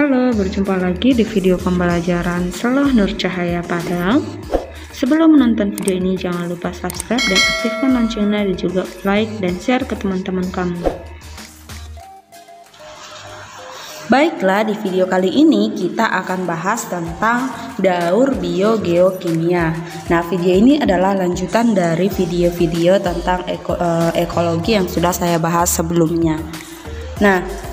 Halo, berjumpa lagi di video pembelajaran Salah Nur Cahaya Padang. Sebelum menonton video ini, jangan lupa subscribe dan aktifkan loncengnya, dan juga like dan share ke teman-teman kamu. Baiklah, di video kali ini kita akan bahas tentang daur biogeokimia. Nah, video ini adalah lanjutan dari video-video tentang ekologi yang sudah saya bahas sebelumnya. Nah,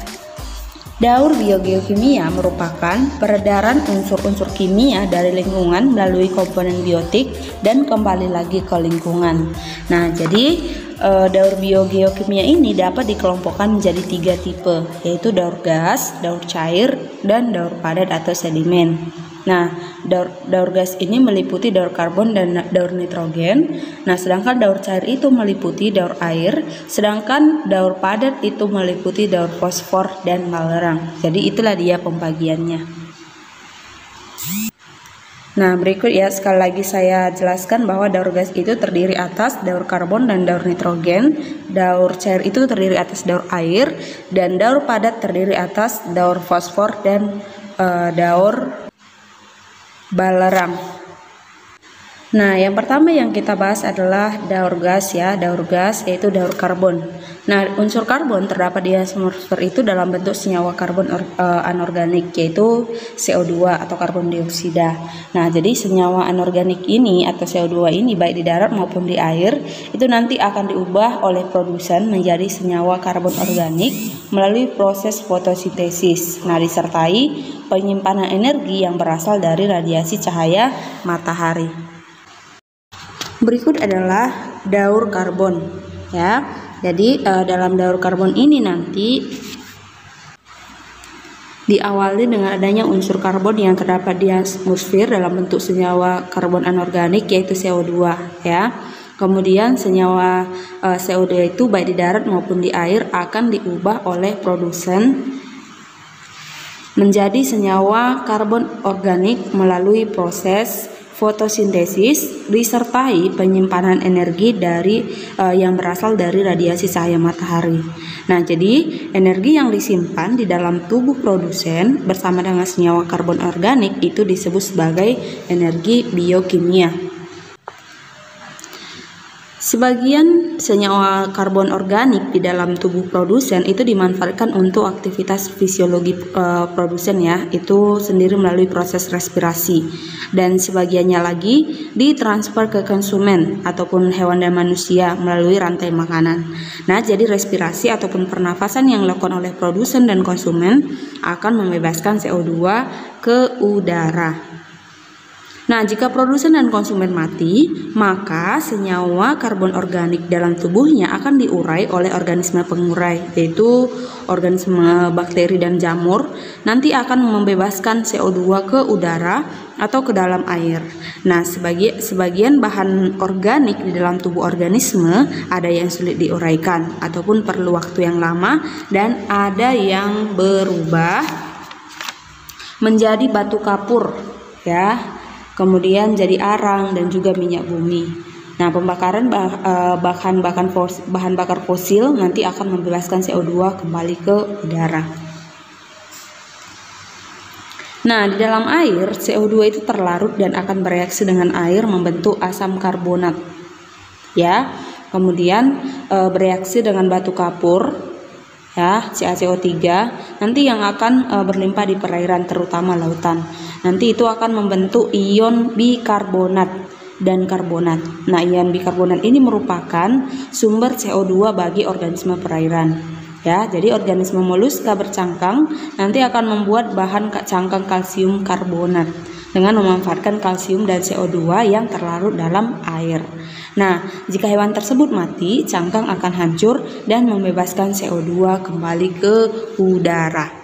daur biogeokimia merupakan peredaran unsur-unsur kimia dari lingkungan melalui komponen biotik dan kembali lagi ke lingkungan. Nah, jadi daur biogeokimia ini dapat dikelompokkan menjadi 3 tipe, yaitu daur gas, daur cair, dan daur padat atau sedimen. Nah, daur gas ini meliputi daur karbon dan daur nitrogen. Nah, sedangkan daur cair itu meliputi daur air, sedangkan daur padat itu meliputi daur fosfor dan balerang. Jadi itulah dia pembagiannya. Nah, berikut ya, sekali lagi saya jelaskan bahwa daur gas itu terdiri atas daur karbon dan daur nitrogen, daur cair itu terdiri atas daur air, dan daur padat terdiri atas daur fosfor dan daur balerang. Nah, yang pertama yang kita bahas adalah daur gas ya, daur gas yaitu daur karbon. Nah, unsur karbon terdapat di atmosfer itu dalam bentuk senyawa karbon anorganik, yaitu CO2 atau karbon dioksida. Nah, jadi senyawa anorganik ini atau CO2 ini baik di darat maupun di air itu nanti akan diubah oleh produsen menjadi senyawa karbon organik melalui proses fotosintesis. Nah, disertai penyimpanan energi yang berasal dari radiasi cahaya matahari. Berikut adalah daur karbon ya. Jadi dalam daur karbon ini nanti diawali dengan adanya unsur karbon yang terdapat di atmosfer dalam bentuk senyawa karbon anorganik yaitu CO2 ya. Kemudian senyawa CO2 itu baik di darat maupun di air akan diubah oleh produsen menjadi senyawa karbon organik melalui proses fotosintesis disertai penyimpanan energi dari yang berasal dari radiasi cahaya matahari. Nah, jadi energi yang disimpan di dalam tubuh produsen bersama dengan senyawa karbon organik itu disebut sebagai energi biokimia. Sebagian senyawa karbon organik di dalam tubuh produsen itu dimanfaatkan untuk aktivitas fisiologi produsen ya, itu sendiri melalui proses respirasi, dan sebagiannya lagi ditransfer ke konsumen ataupun hewan dan manusia melalui rantai makanan. Nah, jadi respirasi ataupun pernafasan yang dilakukan oleh produsen dan konsumen akan membebaskan CO2 ke udara. Nah, jika produsen dan konsumen mati, maka senyawa karbon organik dalam tubuhnya akan diurai oleh organisme pengurai, yaitu organisme bakteri dan jamur, nanti akan membebaskan CO2 ke udara atau ke dalam air. Nah, sebagian bahan organik di dalam tubuh organisme ada yang sulit diuraikan ataupun perlu waktu yang lama, dan ada yang berubah menjadi batu kapur ya, kemudian jadi arang dan juga minyak bumi. Nah, pembakaran bahan bakar fosil nanti akan membebaskan CO2 kembali ke udara. Nah, di dalam air CO2 itu terlarut dan akan bereaksi dengan air membentuk asam karbonat ya. Kemudian bereaksi dengan batu kapur ya, CaCO3 nanti yang akan berlimpah di perairan terutama lautan. Nanti itu akan membentuk ion bikarbonat dan karbonat. Nah, ion bikarbonat ini merupakan sumber CO2 bagi organisme perairan ya. Jadi organisme moluska bercangkang nanti akan membuat bahan cangkang kalsium karbonat dengan memanfaatkan kalsium dan CO2 yang terlarut dalam air. Nah, jika hewan tersebut mati, cangkang akan hancur dan membebaskan CO2 kembali ke udara.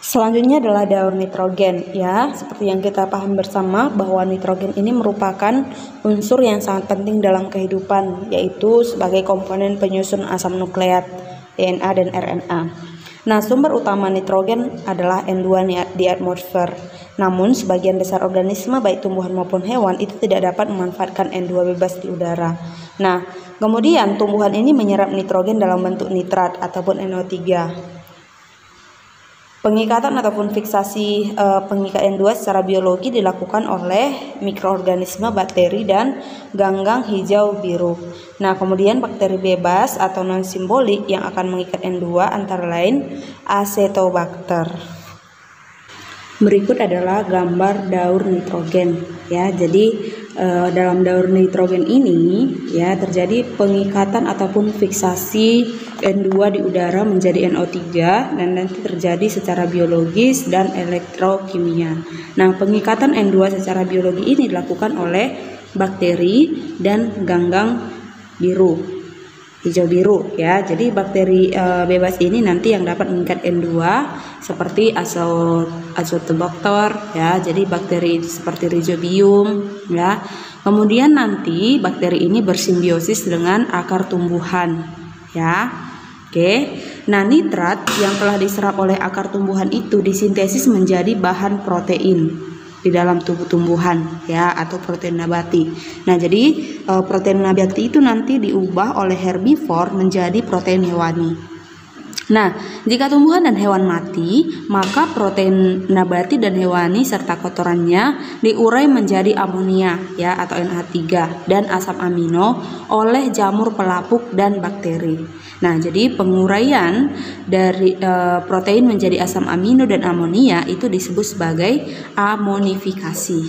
Selanjutnya adalah daur nitrogen ya. Seperti yang kita paham bersama bahwa nitrogen ini merupakan unsur yang sangat penting dalam kehidupan, yaitu sebagai komponen penyusun asam nukleat DNA dan RNA. Nah, sumber utama nitrogen adalah N2 di atmosfer. Namun, sebagian besar organisme baik tumbuhan maupun hewan itu tidak dapat memanfaatkan N2 bebas di udara. Nah, kemudian tumbuhan ini menyerap nitrogen dalam bentuk nitrat ataupun NO3. Pengikatan ataupun fiksasi pengikat N2 secara biologi dilakukan oleh mikroorganisme, bakteri, dan ganggang hijau biru. Nah, kemudian bakteri bebas atau non-simbolik yang akan mengikat N2 antara lain Acetobacter. Berikut adalah gambar daur nitrogen ya. Jadi dalam daur nitrogen ini ya terjadi pengikatan ataupun fiksasi N2 di udara menjadi NO3 dan nanti terjadi secara biologis dan elektrokimia. Nah, pengikatan N2 secara biologi ini dilakukan oleh bakteri dan ganggang biru, hijau biru ya. Jadi bakteri bebas ini nanti yang dapat mengikat N2 seperti Acetobacter ya. Jadi bakteri seperti Rhizobium ya. Kemudian nanti bakteri ini bersimbiosis dengan akar tumbuhan ya. Oke. Nah, nitrat yang telah diserap oleh akar tumbuhan itu disintesis menjadi bahan protein di dalam tubuh tumbuhan ya, atau protein nabati. Nah, jadi protein nabati itu nanti diubah oleh herbivor menjadi protein hewani. Nah, jika tumbuhan dan hewan mati, maka protein nabati dan hewani serta kotorannya diurai menjadi amonia ya, atau NH3 dan asam amino oleh jamur pelapuk dan bakteri. Nah, jadi penguraian dari protein menjadi asam amino dan amonia itu disebut sebagai amonifikasi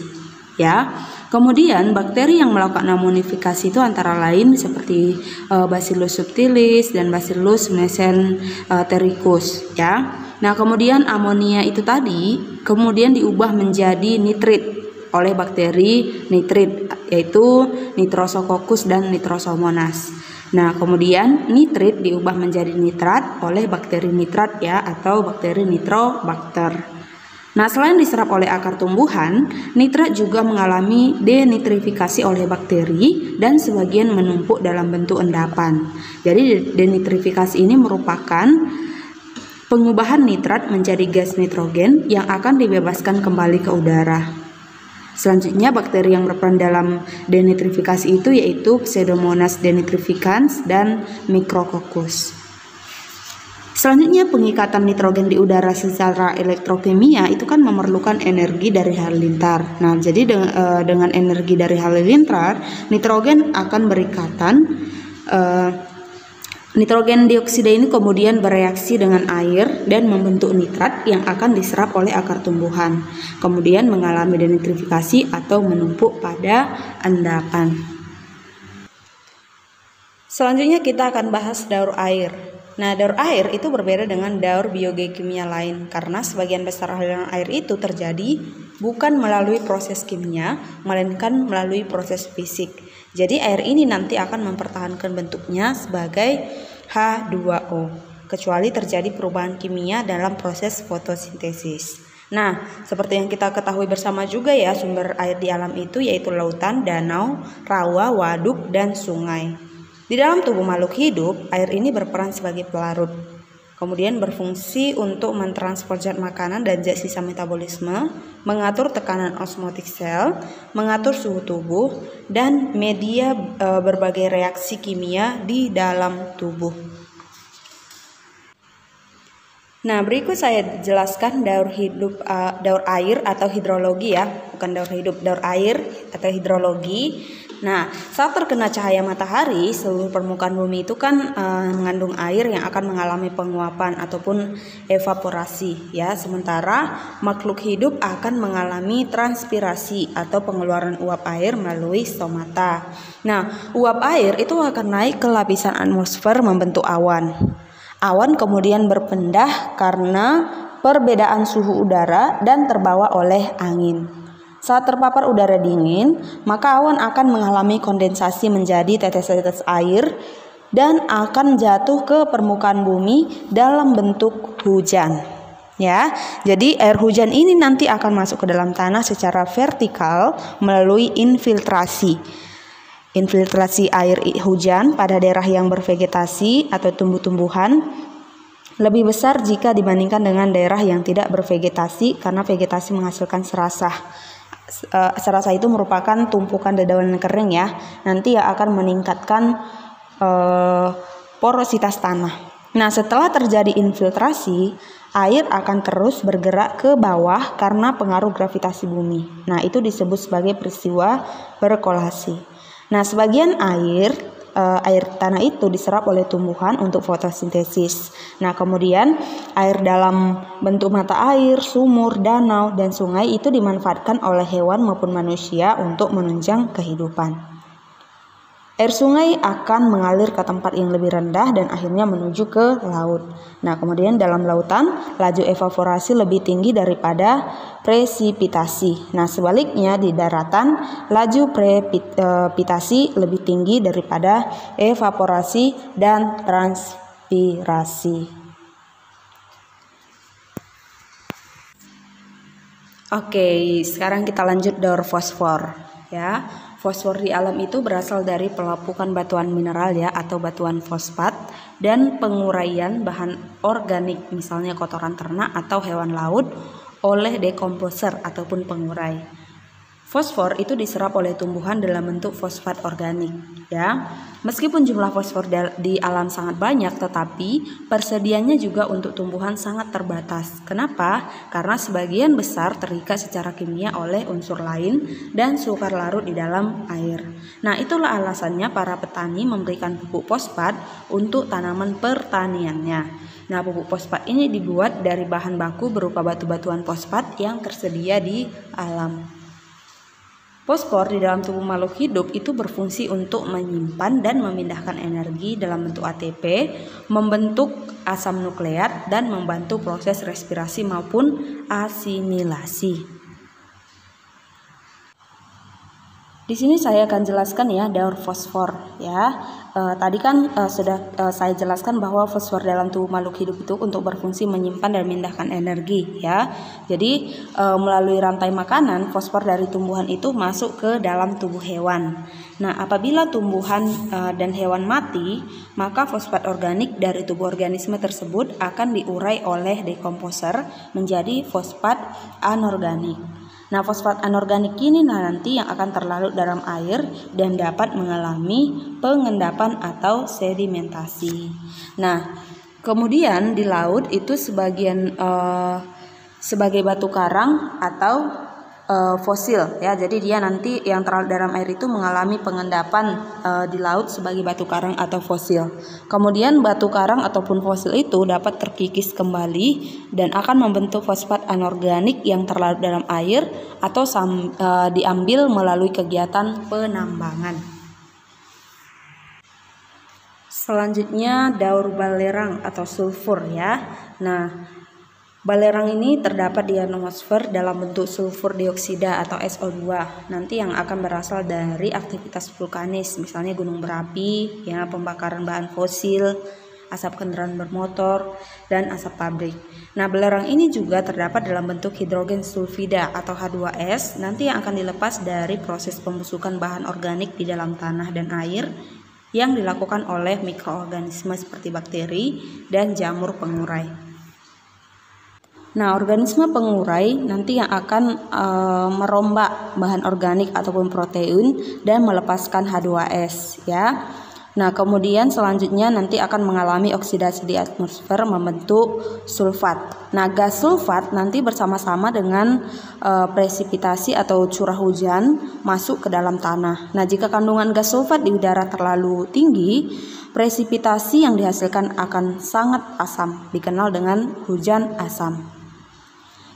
ya. Kemudian bakteri yang melakukan amonifikasi itu antara lain seperti Bacillus subtilis dan Bacillus mesentericus ya. Nah, kemudian amonia itu tadi kemudian diubah menjadi nitrit oleh bakteri nitrit, yaitu Nitrosococcus dan Nitrosomonas. Nah, kemudian nitrit diubah menjadi nitrat oleh bakteri nitrat ya, atau bakteri Nitrobacter. Nah, selain diserap oleh akar tumbuhan, nitrat juga mengalami denitrifikasi oleh bakteri dan sebagian menumpuk dalam bentuk endapan. Jadi denitrifikasi ini merupakan pengubahan nitrat menjadi gas nitrogen yang akan dibebaskan kembali ke udara. Selanjutnya, bakteri yang berperan dalam denitrifikasi itu yaitu Pseudomonas denitrificans dan Micrococcus. Selanjutnya, pengikatan nitrogen di udara secara elektrokimia itu kan memerlukan energi dari halilintar. Nah, jadi dengan energi dari halilintar, nitrogen akan berikatan. Nitrogen dioksida ini kemudian bereaksi dengan air dan membentuk nitrat yang akan diserap oleh akar tumbuhan. Kemudian mengalami denitrifikasi atau menumpuk pada endapan. Selanjutnya kita akan bahas daur air. Nah, daur air itu berbeda dengan daur biogeokimia lain karena sebagian besar aliran air itu terjadi bukan melalui proses kimia, melainkan melalui proses fisik. Jadi air ini nanti akan mempertahankan bentuknya sebagai H2O, kecuali terjadi perubahan kimia dalam proses fotosintesis. Nah, seperti yang kita ketahui bersama juga ya, sumber air di alam itu yaitu lautan, danau, rawa, waduk, dan sungai. Di dalam tubuh makhluk hidup, air ini berperan sebagai pelarut. Kemudian berfungsi untuk mentransfer zat makanan dan zat sisa metabolisme, mengatur tekanan osmotik sel, mengatur suhu tubuh, dan media berbagai reaksi kimia di dalam tubuh. Nah, berikut saya jelaskan daur air atau hidrologi ya, bukan daur hidup, daur air atau hidrologi. Nah, saat terkena cahaya matahari, seluruh permukaan bumi itu kan mengandung air yang akan mengalami penguapan ataupun evaporasi ya. Sementara makhluk hidup akan mengalami transpirasi atau pengeluaran uap air melalui stomata. Nah, uap air itu akan naik ke lapisan atmosfer membentuk awan. Awan kemudian berpendah karena perbedaan suhu udara dan terbawa oleh angin. Saat terpapar udara dingin, maka awan akan mengalami kondensasi menjadi tetes-tetes air dan akan jatuh ke permukaan bumi dalam bentuk hujan. Ya, jadi air hujan ini nanti akan masuk ke dalam tanah secara vertikal melalui infiltrasi. Infiltrasi air hujan pada daerah yang bervegetasi atau tumbuh-tumbuhan lebih besar jika dibandingkan dengan daerah yang tidak bervegetasi karena vegetasi menghasilkan serasah. Serasa itu merupakan tumpukan dedaunan kering ya, nanti akan meningkatkan porositas tanah Nah, setelah terjadi infiltrasi, air akan terus bergerak ke bawah karena pengaruh gravitasi bumi. Nah, itu disebut sebagai peristiwa perkolasi. Nah, sebagian air tanah itu diserap oleh tumbuhan untuk fotosintesis. Nah, kemudian air dalam bentuk mata air, sumur, danau, dan sungai itu dimanfaatkan oleh hewan maupun manusia untuk menunjang kehidupan. Air sungai akan mengalir ke tempat yang lebih rendah dan akhirnya menuju ke laut. Nah, kemudian dalam lautan, laju evaporasi lebih tinggi daripada presipitasi. Nah, sebaliknya di daratan, laju presipitasi lebih tinggi daripada evaporasi dan transpirasi. Oke, sekarang kita lanjut daur fosfor ya. Fosfor di alam itu berasal dari pelapukan batuan mineral ya atau batuan fosfat dan penguraian bahan organik misalnya kotoran ternak atau hewan laut oleh dekomposer ataupun pengurai. Fosfor itu diserap oleh tumbuhan dalam bentuk fosfat organik ya. Meskipun jumlah fosfor di alam sangat banyak, tetapi persediaannya juga untuk tumbuhan sangat terbatas. Kenapa? Karena sebagian besar terikat secara kimia oleh unsur lain dan sukar larut di dalam air. Nah, itulah alasannya para petani memberikan pupuk fosfat untuk tanaman pertaniannya. Nah, pupuk fosfat ini dibuat dari bahan baku berupa batu-batuan fosfat yang tersedia di alam. Fosfor di dalam tubuh makhluk hidup itu berfungsi untuk menyimpan dan memindahkan energi dalam bentuk ATP, membentuk asam nukleat, dan membantu proses respirasi maupun asimilasi. Di sini saya akan jelaskan ya daur fosfor ya. Tadi kan sudah saya jelaskan bahwa fosfor dalam tubuh makhluk hidup itu untuk berfungsi menyimpan dan memindahkan energi ya. Jadi melalui rantai makanan fosfor dari tumbuhan itu masuk ke dalam tubuh hewan. Nah, apabila tumbuhan dan hewan mati, maka fosfat organik dari tubuh organisme tersebut akan diurai oleh dekomposer menjadi fosfat anorganik. Nah, fosfat anorganik ini nanti yang akan terlarut dalam air dan dapat mengalami pengendapan atau sedimentasi. Nah, kemudian di laut itu sebagai batu karang atau fosil ya. Jadi dia nanti yang terlarut dalam air itu mengalami pengendapan di laut sebagai batu karang atau fosil. Kemudian batu karang ataupun fosil itu dapat terkikis kembali dan akan membentuk fosfat anorganik yang terlarut dalam air atau diambil melalui kegiatan penambangan. Selanjutnya daur balerang atau sulfur ya. Nah, balerang ini terdapat di atmosfer dalam bentuk sulfur dioksida atau SO2 nanti yang akan berasal dari aktivitas vulkanis misalnya gunung berapi ya, pembakaran bahan fosil, asap kendaraan bermotor, dan asap pabrik. Nah, belerang ini juga terdapat dalam bentuk hidrogen sulfida atau H2S nanti yang akan dilepas dari proses pembusukan bahan organik di dalam tanah dan air yang dilakukan oleh mikroorganisme seperti bakteri dan jamur pengurai. Nah, organisme pengurai nanti yang akan merombak bahan organik ataupun protein dan melepaskan H2S ya. Nah, kemudian selanjutnya nanti akan mengalami oksidasi di atmosfer membentuk sulfat. Nah, gas sulfat nanti bersama-sama dengan presipitasi atau curah hujan masuk ke dalam tanah. Nah, jika kandungan gas sulfat di udara terlalu tinggi, presipitasi yang dihasilkan akan sangat asam, dikenal dengan hujan asam.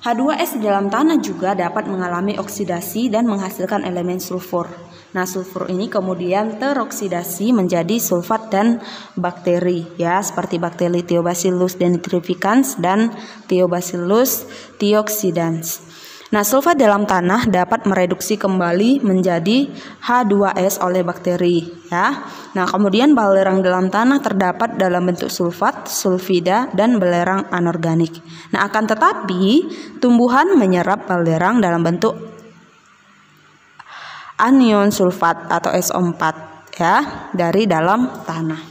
H2S di dalam tanah juga dapat mengalami oksidasi dan menghasilkan elemen sulfur. Nah, sulfur ini kemudian teroksidasi menjadi sulfat dan bakteri ya, seperti bakteri Thiobacillus denitrificans dan Thiobacillus thiooxidans. Nah, sulfat dalam tanah dapat mereduksi kembali menjadi H2S oleh bakteri ya. Nah, kemudian balerang dalam tanah terdapat dalam bentuk sulfat, sulfida, dan belerang anorganik. Nah, akan tetapi tumbuhan menyerap balerang dalam bentuk anion sulfat atau SO4 ya dari dalam tanah.